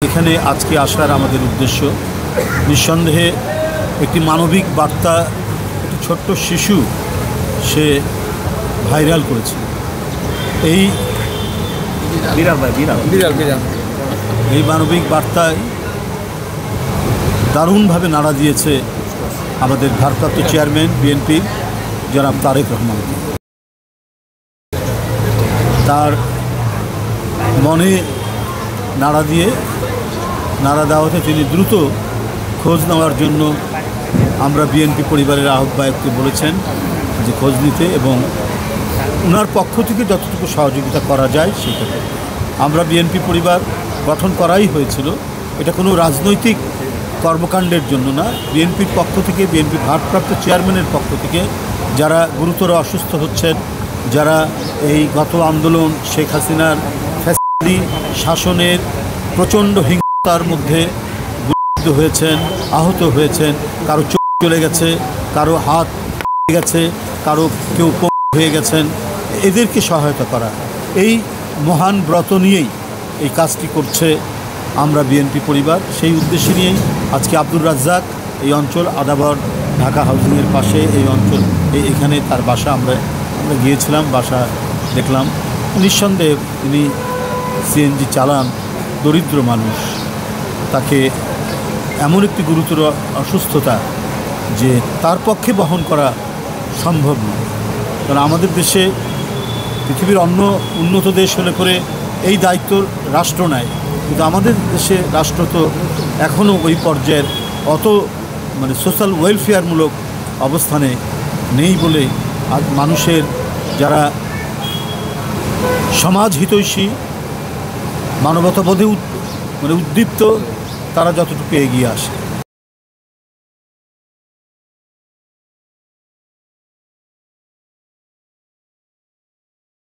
এখানে আজকে আসার আমাদের উদ্দেশ্য নিঃসন্দেহে একটি মানবিক বার্তা একটি ছোট্ট শিশু সে ভাইরাল করেছে। এই এই মানবিক বার্তায় দারুণভাবে নাড়া দিয়েছে আমাদের ভারপ্রাপ্ত চেয়ারম্যান বিএনপির জনাব তারেক রহমানকে। তার মনে নাড়া দেওয়াতে তিনি দ্রুত খোঁজ নেওয়ার জন্য আমরা বিএনপি পরিবারের আহ্বায়ককে বলেছেন যে খোঁজ নিতে এবং ওনার পক্ষ থেকে যতটুকু সহযোগিতা করা যায় সেটা। আমরা বিএনপি পরিবার গঠন করাই হয়েছিল, এটা কোনো রাজনৈতিক কর্মকাণ্ডের জন্য না। বিএনপির পক্ষ থেকে, বিএনপি ভারপ্রাপ্ত চেয়ারম্যানের পক্ষ থেকে যারা গুরুতর অসুস্থ হচ্ছেন, যারা এই গত আন্দোলন শেখ হাসিনার ফ্যাসিবাদী শাসনের প্রচণ্ড হিংসার মধ্যে গুরুত্ব হয়েছেন, আহত হয়েছেন, কারো চোখ চলে গেছে, কারো হাত গেছে, কারো কেউ হয়ে গেছেন, এদেরকে সহায়তা করা, এই মহান ব্রত নিয়েই এই কাজটি করছে আমরা বিএনপি পরিবার। সেই উদ্দেশ্যে নিয়েই আজকে আব্দুর রাজ্জাক এই অঞ্চল আদাবর ঢাকা হাউজিংয়ের পাশে এই অঞ্চল, এখানে তার বাসা, আমরা গিয়েছিলাম, বাসা দেখলাম। নিঃসন্দেহে তিনি সিএনজি চালান, দরিদ্র মানুষ, তাকে এমন একটি গুরুতর অসুস্থতা যে তার পক্ষে বহন করা সম্ভব নয়। কারণ আমাদের দেশে, পৃথিবীর অন্য উন্নত দেশ হলে করে এই দায়িত্ব রাষ্ট্র নেয়, কিন্তু আমাদের দেশে রাষ্ট্র তো এখনও ওই পর্যায়ের অত সোশ্যাল ওয়েলফেয়ারমূলক অবস্থানে নেই বলে আর মানুষের যারা সমাজ হিতৈষী, মানবতাবোধে উদ্দীপ্ত, তারা যতটুকু এগিয়ে আসে।